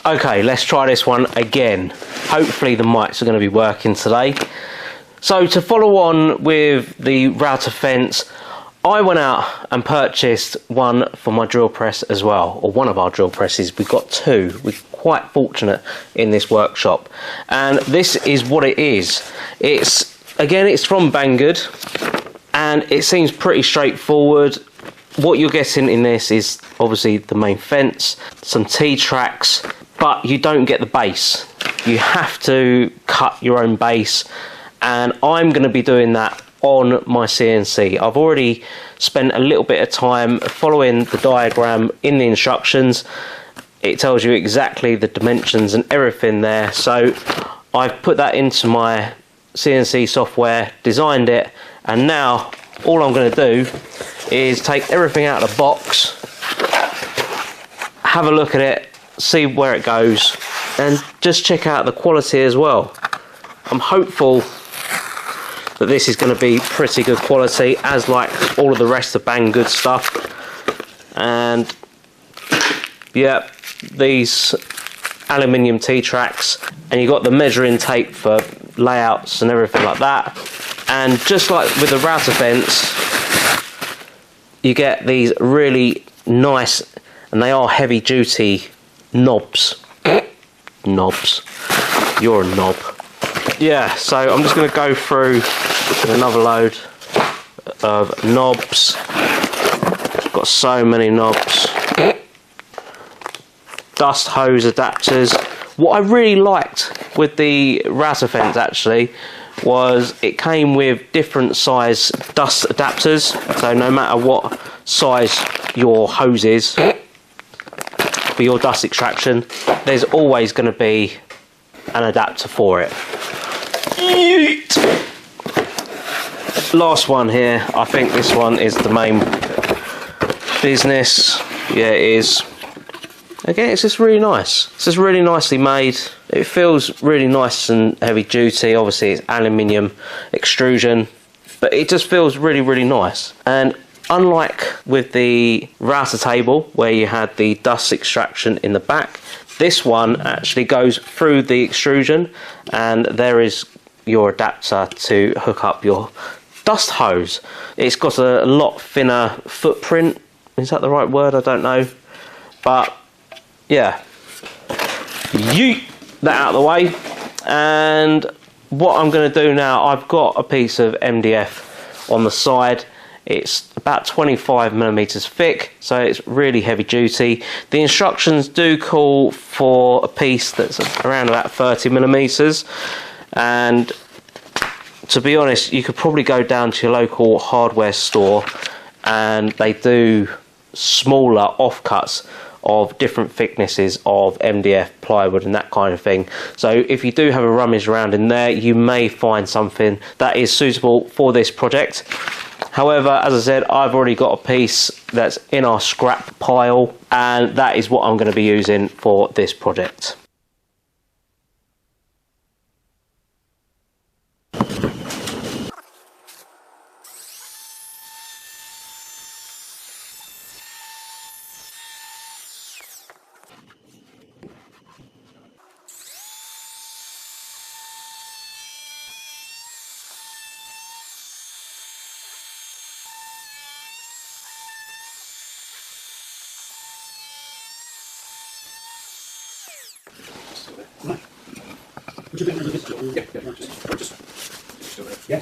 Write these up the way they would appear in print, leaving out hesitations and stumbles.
Okay, let's try this one again. Hopefully the mics are going to be working today. So to follow on with the router fence, I went out and purchased one for my drill press as well, or one of our drill presses. We've got two. We're quite fortunate in this workshop. And this is what it is. It's from Banggood, and it seems pretty straightforward. What you're getting in this is obviously the main fence, some T-tracks, but you don't get the base. You have to cut your own base, and I'm going to be doing that on my CNC. I've already spent a little bit of time following the diagram in the instructions. It tells you exactly the dimensions and everything there, so I've put that into my CNC software, designed it, and now all I'm going to do is take everything out of the box, have a look at it, see where it goes, and just check out the quality as well. I'm hopeful that this is going to be pretty good quality, as like all of the rest of Banggood stuff. And yeah, these aluminium T-tracks, and you got the measuring tape for layouts and everything like that. And just like with the router fence, you get these really nice, and they are heavy duty knobs. Knobs. You're a knob. Yeah, so I'm just going to go through another load of knobs. Got so many knobs. Dust hose adapters. What I really liked with the router fence actually was it came with different size dust adapters, so no matter what size your hose is for your dust extraction, there's always going to be an adapter for it. Last one here, I think this one is the main business. Yeah, it is. Again, it's just really nice. It's just really nicely made. It feels really nice and heavy duty. Obviously it's aluminium extrusion, but it just feels really, really nice. And unlike with the router table where you had the dust extraction in the back, this one actually goes through the extrusion, and there is your adapter to hook up your dust hose. It's got a lot thinner footprint. Is that the right word? I don't know. But yeah, yeet that out of the way. And what I'm going to do now, I've got a piece of MDF on the side. It's about 25mm thick, so it's really heavy duty. The instructions do call for a piece that's around about 30mm, and to be honest, you could probably go down to your local hardware store and they do smaller offcuts of different thicknesses of MDF, plywood and that kind of thing. So if you do have a rummage around in there, you may find something that is suitable for this project. However, as I said, I've already got a piece that's in our scrap pile, and that is what I'm going to be using for this project. Would you think there's a visitor? Yeah, just still there. Yeah.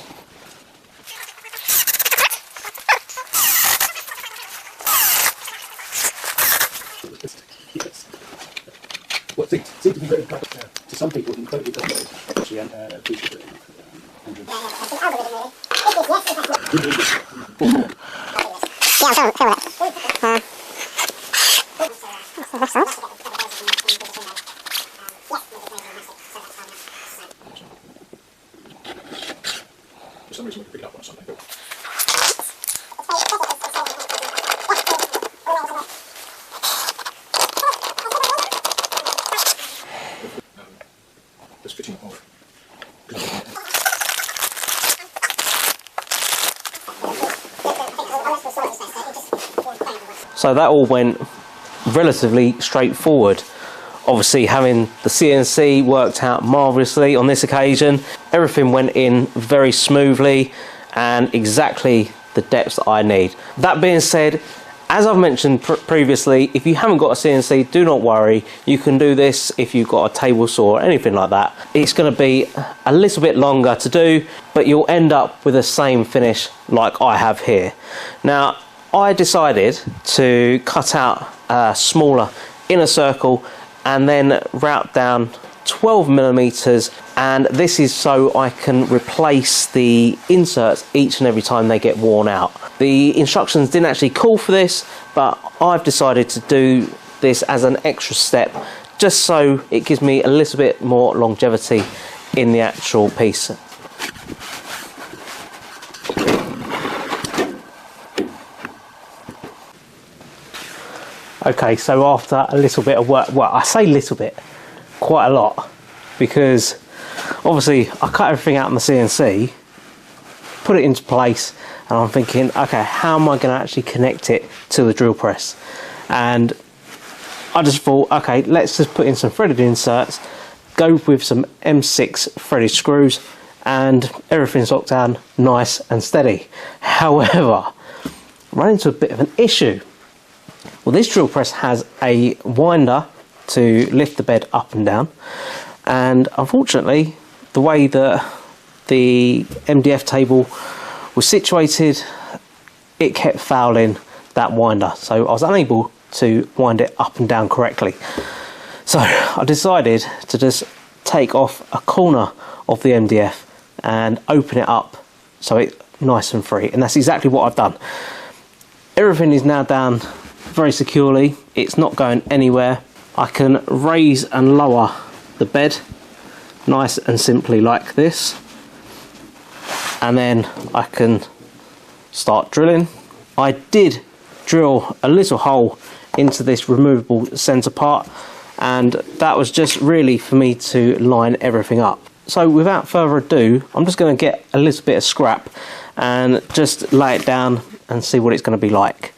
Yes. What seems to be very practical to some people, incredibly difficult. Actually, appreciate it. For some reason we can pick it up on something. Just fitting off. So that all went relatively straightforward. Obviously, having the CNC worked out marvellously on this occasion. Everything went in very smoothly and exactly the depths that I need. That being said, as I've mentioned previously, if you haven't got a CNC, do not worry. You can do this if you've got a table saw or anything like that. It's going to be a little bit longer to do, but you'll end up with the same finish like I have here. Now, I decided to cut out a smaller inner circle and then route down 12 millimeters, and this is so I can replace the inserts each and every time they get worn out. The instructions didn't actually call for this, but I've decided to do this as an extra step just so it gives me a little bit more longevity in the actual piece. Okay, so after a little bit of work, well, I say little bit, quite a lot, because obviously I cut everything out on the CNC, put it into place, and I'm thinking, okay, how am I going to actually connect it to the drill press? And I just thought, okay, let's just put in some threaded inserts, go with some M6 threaded screws, and everything's locked down nice and steady. However, I ran into a bit of an issue. Well, this drill press has a winder to lift the bed up and down, and unfortunately the way that the MDF table was situated, it kept fouling that winder, so I was unable to wind it up and down correctly. So I decided to just take off a corner of the MDF and open it up so it's nice and free, and that's exactly what I've done. Everything is now down very securely, it's not going anywhere. I can raise and lower the bed nice and simply like this, and then I can start drilling. I did drill a little hole into this removable centre part, and that was just really for me to line everything up. So without further ado, I'm just going to get a little bit of scrap and just lay it down and see what it's going to be like.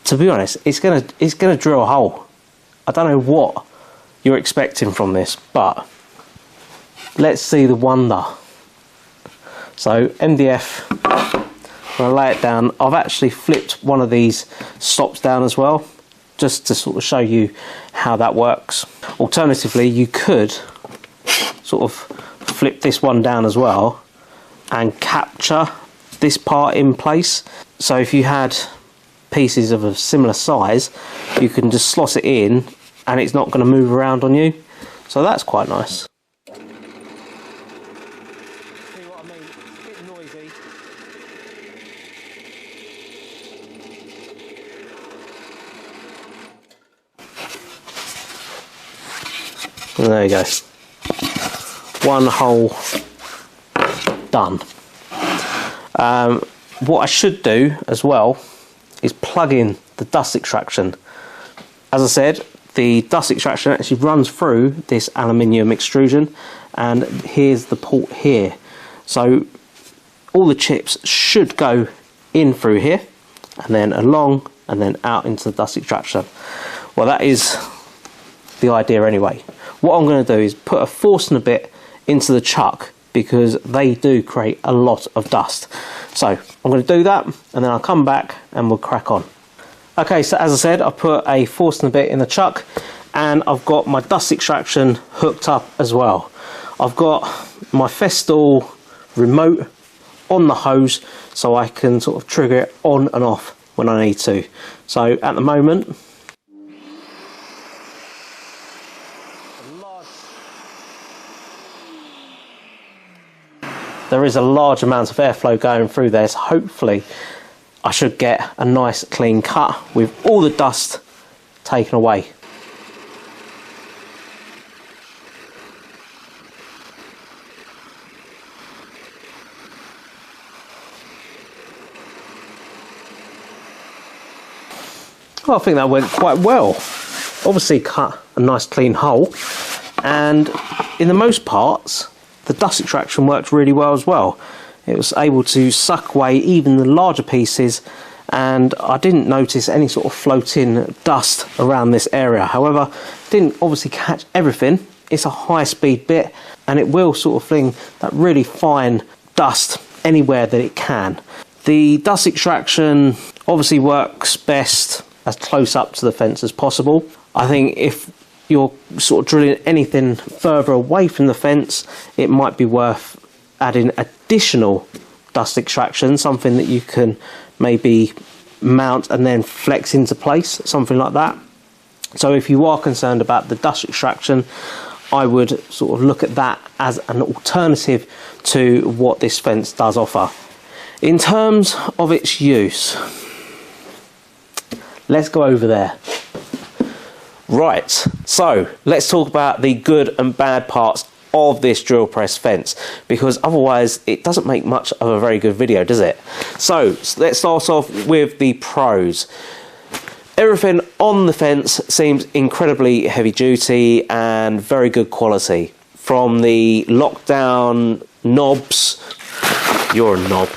To be honest, it's gonna drill a hole. I don't know what you're expecting from this, but let's see the wonder. So MDF, when I lay it down, I've actually flipped one of these stops down as well, just to sort of show you how that works. Alternatively, you could sort of flip this one down as well and capture this part in place. So if you had pieces of a similar size, you can just slot it in and it's not going to move around on you, so that's quite nice. See what I mean? It's a bit noisy. And there you go, one hole done. What I should do as well is plug in the dust extraction. As I said, the dust extraction actually runs through this aluminium extrusion, and here's the port here. So all the chips should go in through here, and then along, and then out into the dust extraction. Well, that is the idea anyway. What I'm going to do is put a Forstner bit into the chuck, because they do create a lot of dust. So I'm going to do that, and then I'll come back and we'll crack on. Okay, so as I said, I put a Forstner bit in the chuck, and I've got my dust extraction hooked up as well. I've got my Festool remote on the hose, so I can sort of trigger it on and off when I need to. So at the moment, there is a large amount of airflow going through there, so hopefully I should get a nice clean cut with all the dust taken away. Well, I think that went quite well. Obviously cut a nice clean hole, and in the most parts the dust extraction worked really well as well. It was able to suck away even the larger pieces and I didn't notice any sort of floating dust around this area. However, didn't obviously catch everything. It's a high speed bit and it will sort of fling that really fine dust anywhere that it can. The dust extraction obviously works best as close up to the fence as possible. I think if you're sort of drilling anything further away from the fence, it might be worth adding additional dust extraction, something that you can maybe mount and then flex into place, something like that. So if you are concerned about the dust extraction, I would sort of look at that as an alternative to what this fence does offer. In terms of its use, let's go over there. Right, so let's talk about the good and bad parts of this drill press fence, because otherwise it doesn't make much of a very good video, does it? So let's start off with the pros. Everything on the fence seems incredibly heavy duty and very good quality. From the lockdown knobs, you're a knob,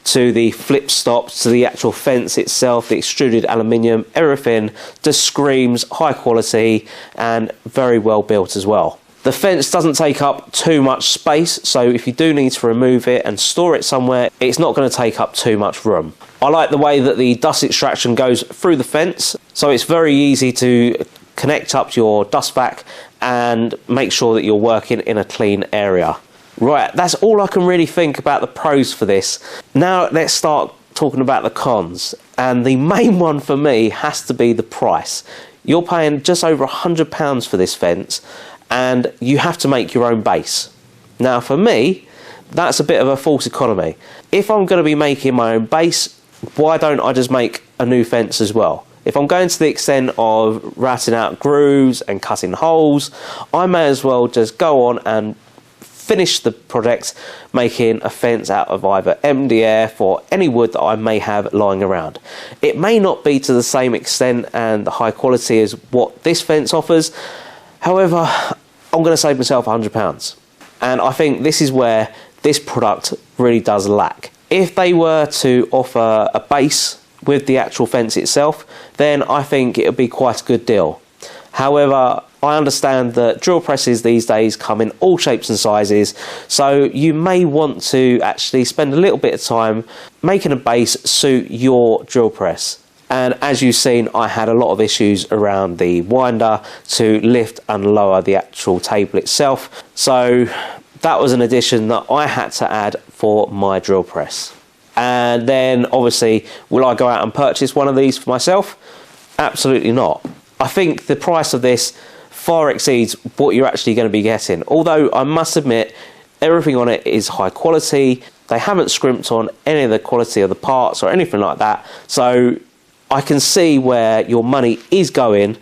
to the flip stops, to the actual fence itself, the extruded aluminium, everything just screams high quality and very well built as well. The fence doesn't take up too much space, so if you do need to remove it and store it somewhere, it's not going to take up too much room. I like the way that the dust extraction goes through the fence, so it's very easy to connect up your dust vac and make sure that you're working in a clean area. Right, that's all I can really think about the pros for this. Now let's start talking about the cons, and the main one for me has to be the price. You're paying just over £100 for this fence, and you have to make your own base. Now for me, that's a bit of a false economy. If I'm going to be making my own base, why don't I just make a new fence as well? If I'm going to the extent of routing out grooves and cutting holes, I may as well just go on and finish the project making a fence out of either MDF or any wood that I may have lying around. It may not be to the same extent and the high quality as what this fence offers. However, I'm going to save myself £100, and I think this is where this product really does lack. If they were to offer a base with the actual fence itself, then I think it would be quite a good deal. However, I understand that drill presses these days come in all shapes and sizes, so you may want to actually spend a little bit of time making a base suit your drill press. And as you've seen, I had a lot of issues around the winder to lift and lower the actual table itself. So that was an addition that I had to add for my drill press. And then obviously, will I go out and purchase one of these for myself? Absolutely not. I think the price of this far exceeds what you're actually going to be getting. Although I must admit, everything on it is high quality. They haven't scrimped on any of the quality of the parts or anything like that. So I can see where your money is going,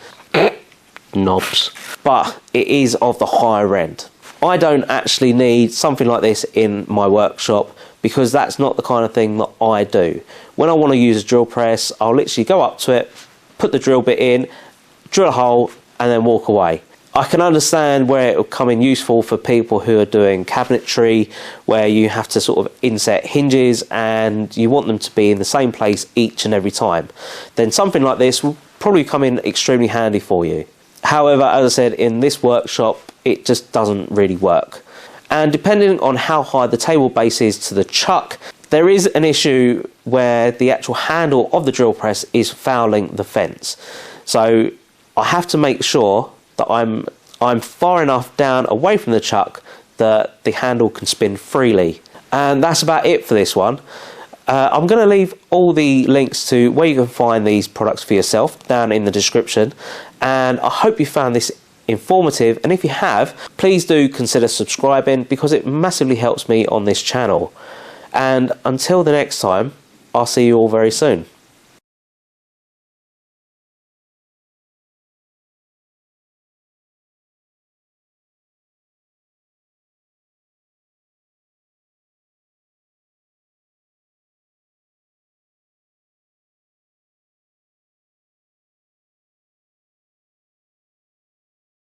knobs, but it is of the higher end. I don't actually need something like this in my workshop because that's not the kind of thing that I do. When I want to use a drill press, I'll literally go up to it, put the drill bit in, drill a hole, and then walk away. I can understand where it will come in useful for people who are doing cabinetry, where you have to sort of inset hinges and you want them to be in the same place each and every time. Then something like this will probably come in extremely handy for you. However, as I said, in this workshop, it just doesn't really work. And depending on how high the table base is to the chuck, there is an issue where the actual handle of the drill press is fouling the fence. So I have to make sure that I'm far enough down away from the chuck that the handle can spin freely. And that's about it for this one. I'm going to leave all the links to where you can find these products for yourself down in the description, and I hope you found this informative, and if you have, please do consider subscribing because it massively helps me on this channel. And until the next time, I'll see you all very soon.